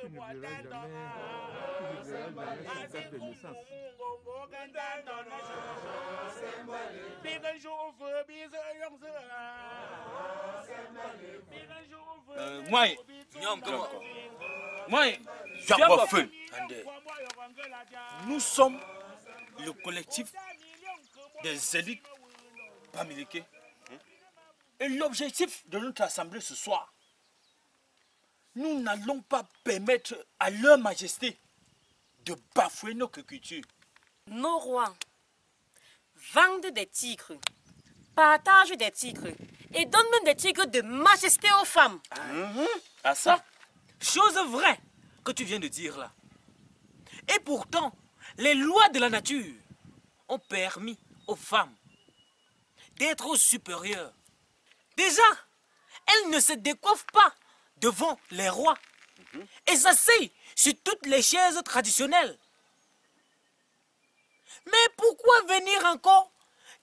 Tu ne verras jamais sa date de naissance. Moi, nous sommes le collectif des élites Bamileke. Et l'objectif de notre assemblée ce soir, nous n'allons pas permettre à leur majesté de bafouer notre culture. Nos rois vendent des tigres, partagent des tigres et donnent même des tigres de majesté aux femmes. À ça, chose vraie que tu viens de dire là. Et pourtant, les lois de la nature ont permis aux femmes d'être supérieures. Déjà, elles ne se décoiffent pas devant les rois et s'asseyent sur toutes les chaises traditionnelles. Mais pourquoi venir encore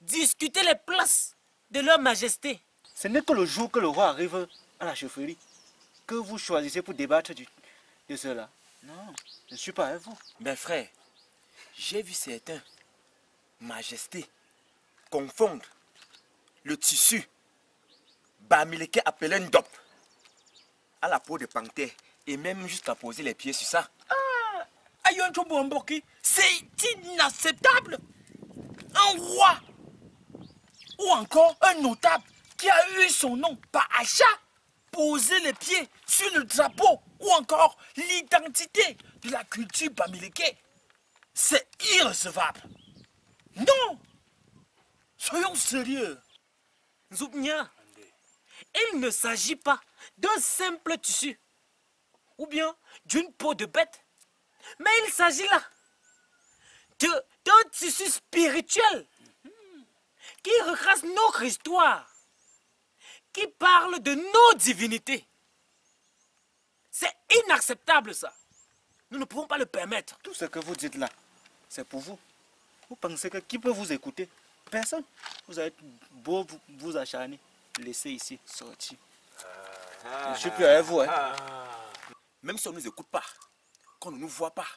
discuter les places de leur majesté? Ce n'est que le jour que le roi arrive à la chefferie que vous choisissez pour débattre de cela. Non, je ne suis pas avec vous. Mais frère, j'ai vu certains majestés confondre le tissu Bamileke appelé Ndop à la peau de panthère et même jusqu'à poser les pieds sur ça. C'est inacceptable. Un roi ou encore un notable qui a eu son nom par achat poser les pieds sur le drapeau ou encore l'identité de la culture Bamileke. C'est irrecevable. Non. Soyons sérieux. Zoubnia, il ne s'agit pas d'un simple tissu ou bien d'une peau de bête, mais il s'agit là d'un tissu spirituel qui retrace notre histoire, qui parle de nos divinités. C'est inacceptable ça. Nous ne pouvons pas le permettre. Tout ce que vous dites là, c'est pour vous. Vous pensez que qui peut vous écouter? Personne. Vous avez beau vous acharner, laissez ici sortir. Je ne suis plus avec vous. Hein. Même si on ne nous écoute pas, qu'on ne nous voit pas,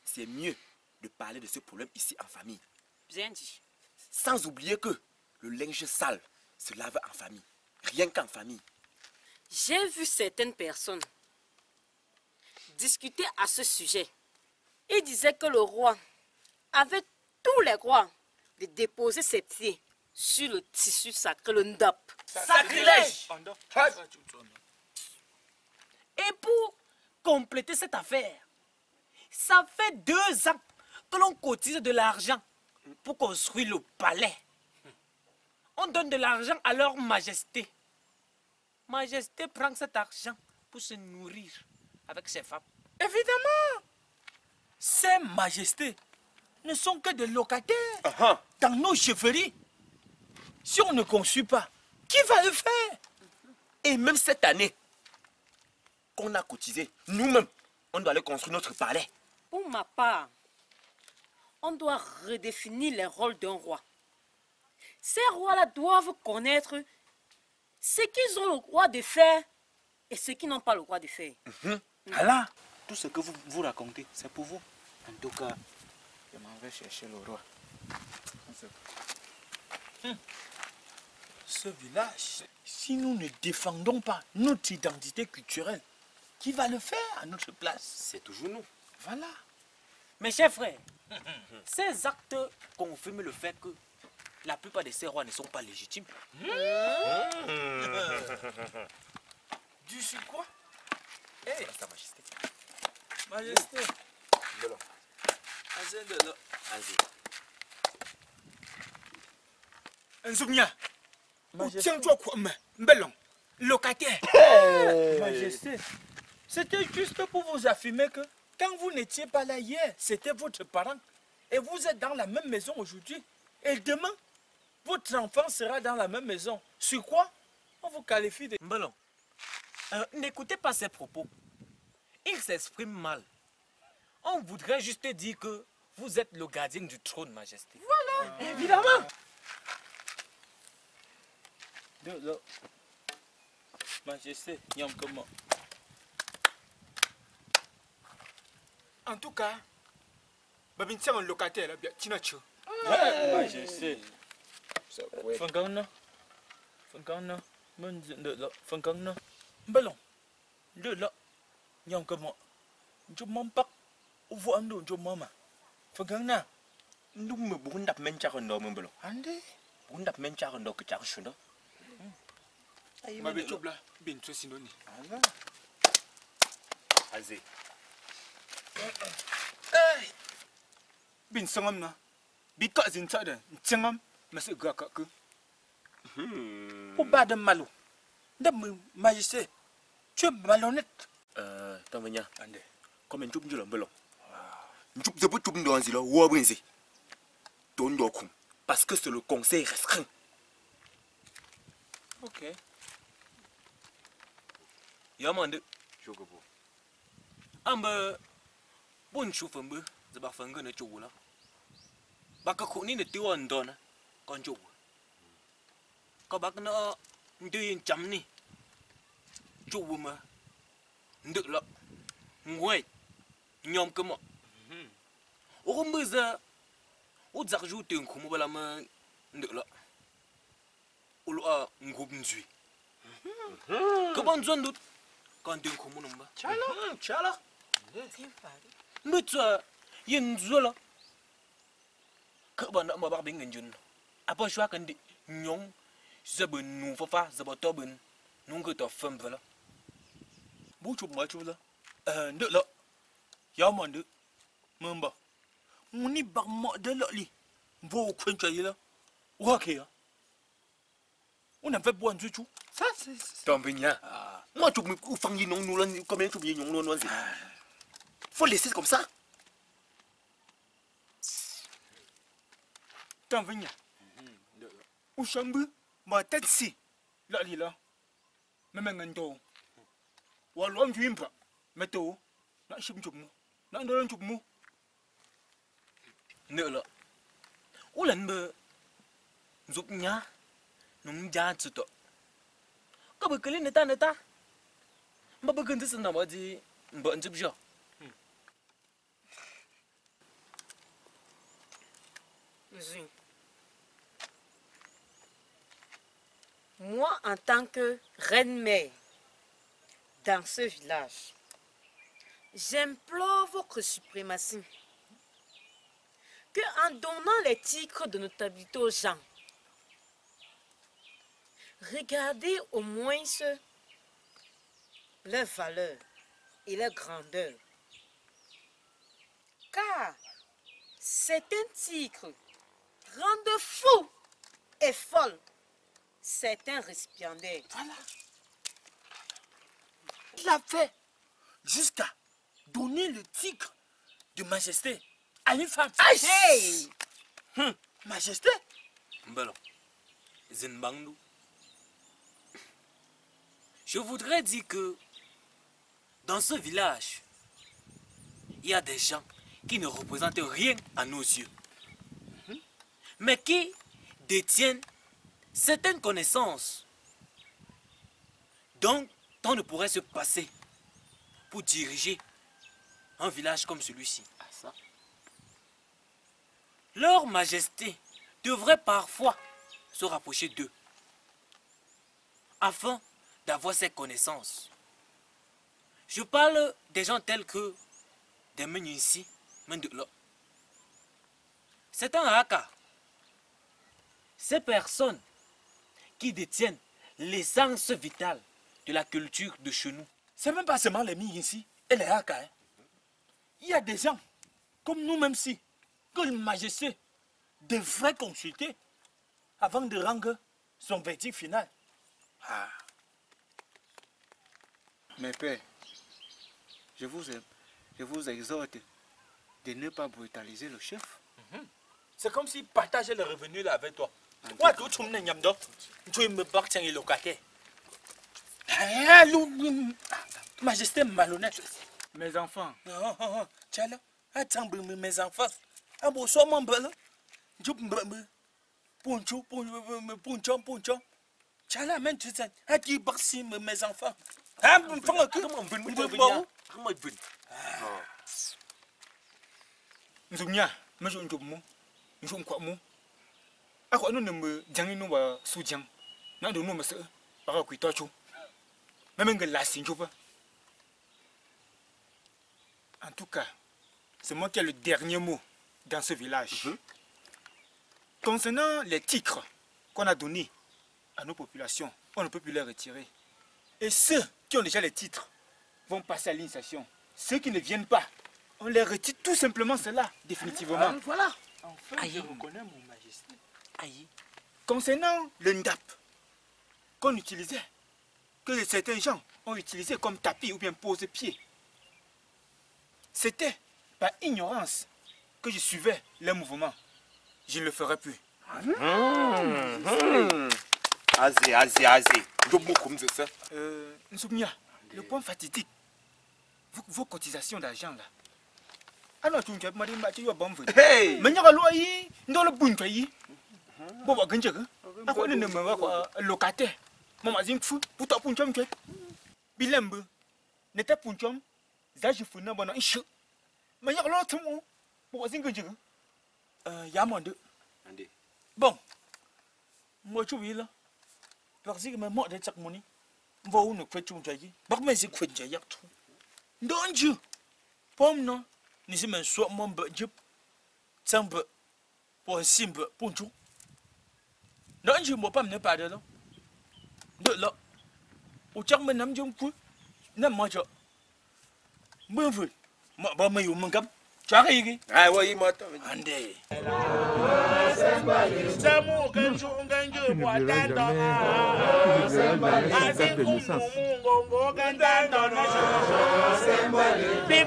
c'est mieux de parler de ce problème ici en famille. Bien dit. Sans oublier que le linge sale se lave en famille. Rien qu'en famille. J'ai vu certaines personnes discuter à ce sujet. Ils disaient que le roi avait tous les droits de déposer ses pieds sur le tissu sacré, le ndap. Sacrilège! Et pour compléter cette affaire, ça fait 2 ans que l'on cotise de l'argent pour construire le palais. On donne de l'argent à leur majesté. Majesté prend cet argent pour se nourrir avec ses femmes. Évidemment, ces majestés ne sont que des locataires dans nos chefferies. Si on ne construit pas, qui va le faire? Et même cette année qu'on a cotisé, nous-mêmes, on doit aller construire notre palais. Pour ma part, on doit redéfinir les rôles d'un roi. Ces rois-là doivent connaître ce qu'ils ont le droit de faire et ce qu'ils n'ont pas le droit de faire. Voilà. Tout ce que vous racontez, c'est pour vous. En tout cas, je m'en vais chercher le roi. Ce village, si nous ne défendons pas notre identité culturelle, qui va le faire à notre place? C'est toujours nous. Voilà. Mes chers frères, ces actes confirment le fait que la plupart de ces rois ne sont pas légitimes. Du sur quoi? Hey, Sa Majesté. Majesté. Belon. Azendelo. Vas-y. Nzumia. Tiens-toi quoi, Mbelon. Locataire. Majesté, c'était juste pour vous affirmer que quand vous n'étiez pas là hier, c'était votre parent. Et vous êtes dans la même maison aujourd'hui. Et demain, votre enfant sera dans la même maison. Sur quoi on vous qualifie de... Mbelon, n'écoutez pas ces propos. Il s'exprime mal. On voudrait juste dire que vous êtes le gardien du trône, Majesté. Voilà, évidemment. Majesté, comment? En tout cas, Babin tient un locataire là, bien, Tinacho. Majesté. Phần cân nó. Phần cân nó. Mình được lọ. Phần cân nó. Bê lòng. Được lọ. Nhông cơ mọ. Chúng mong bắt. Ú vụ ăn đồ chúng mong mà. Phần cân nè. Nous me bon d'ap men chak ndo mon belo. Ande. Bon d'ap men chak ndo que chak chundo. Ma be chop là, bien, tu sais, Sinoni. Azé. Bin sangam na. Bi ka zin sa da. Tangam. Masih gak ke. Ú ba đâm mà lù. Đâm mı majesté. Tu es malhonnête. Tamanya. Ande. Comme un choup njula belo. Choup de choup ndo anzilo wo brinzi. Ton do kum. Parce que c'est le conseil restreint. Ok. Yamande. Chogobo. Amba bon choufa mbe za ba fanga na choula. Ba ka khu ni ne tiwa ndona kon chou. Ka ba na ndi cham ni. Chou ma. Nduk la. Ngwe. Nyom ke mo. O mbe za o zak jou te khu mo bala ma nduk la. O lo a ngub nzui. Ka ban zon dut. Quand tu es comme un Chala. mais tu as une zola. Quand on a ma bien engine. Après je vois quand des nyong, zabun nous fafa zabotobun, nous que tu femme voilà. Bố chụp mà chụp là. Được lọ. Giáo mà được. Mừng bà. Muốn đi bạc mọ đỡ lọ li. Vô khuyên chạy là. Ủa kìa. On a fait boire du tout. Ça c'est... Tant bien. Moi tu me fang yi non nous là combien tu bien non non. Faut laisser comme ça. T'en viens. Où chambre? Ma tête si. Là, là. Même un dos. Ou alors, tu impa. Météo. Là, je suis un là, on a un Ne là. Où l'en be. Zup nya. Nous ja tu to. Có bực lên người ta mà bực gần thế nào mà gì bận giúp cho Moi, en tant que reine-mère dans ce village, j'implore votre suprématie que, en donnant les titres de notabilité aux gens, regardez au moins leur valeur et leur grandeur. Car certains titres rendent fous et folles certains récipiendaires. Voilà. Il a fait jusqu'à donner le titre de majesté à une femme. Hey! Majesté? Mbalo Zinbangdu. Je voudrais dire que dans ce village, il y a des gens qui ne représentent rien à nos yeux, mais qui détiennent certaines connaissances dont on ne pourrait se passer pour diriger un village comme celui-ci. Leur majesté devrait parfois se rapprocher d'eux afin d'avoir ces connaissances. Je parle des gens tels que des menus ici, c'est un haka. Ces personnes qui détiennent l'essence vitale de la culture de chez nous. C'est même pas seulement les mis ici et les haka. Hein. Il y a des gens comme nous-mêmes ici que le majesté devrait consulter avant de rendre son verdict final. Ah. Mes pères, je vous exhorte de ne pas brutaliser le chef. C'est comme s'il partageait le revenu là avec toi. Ouais, tu me n'aimes pas. Tu me bats tiens locataire. Majesté malhonnête. Mes enfants. Tiens là, attends mes enfants. Ah bon, sois mon bel. Je me poncho. Tiens là, même tu sais, à qui barci mes enfants. Ah, me fais un coup. Nzumnya, mais je ne joue pas. Je ne crois pas. À quoi nous ne me disons nous pas sous-diang. N'a de nous me se par quoi toi tu. Même que la signe pas. En tout cas, c'est moi qui ai le dernier mot dans ce village. Concernant les titres qu'on a donnés à nos populations, on ne peut plus les retirer. Et ceux qui ont déjà les titres vont passer à l'initiation. Ceux qui ne viennent pas, on les retire tout simplement cela, définitivement. Voilà. Enfin, Aïe. je reconnais mon majesté. Aïe. Concernant le ndap qu'on utilisait, que certains gens ont utilisé comme tapis ou bien pose-pied, c'était par ignorance que je suivais les mouvements. Je ne le ferai plus. Azé. Je me comme ça. Nsoumiya, le point fatidique, vos cotisations d'argent là. Alors tu ne m'as dit que tu as bon vœu. Hey! Mais il y a un loyer dans le bon pays. Bon, bah, quand tu as quoi le locataire, maman dit fou, pour ta punchum tu es. Bilembe, n'était punchum, ça je fous n'a bon iche. Mais il y a l'autre mot, pour dire que tu il y a mon deux. Bon, moi tu veux là, parce que ma mort de chaque monnaie, va où nous faisons jaillir. Par mais c'est quoi jaillir tout. Donc Dieu, pomme non, nous sommes soit mon budget, semble pour un simple punchou. Non, je ne peux pas me parler de là. De là, au tchèque, je n'aime pas. Non, moi, je. Bon, vous, moi, je vais vous dire. Tu as réglé. Ah oui, moi, Andé. Big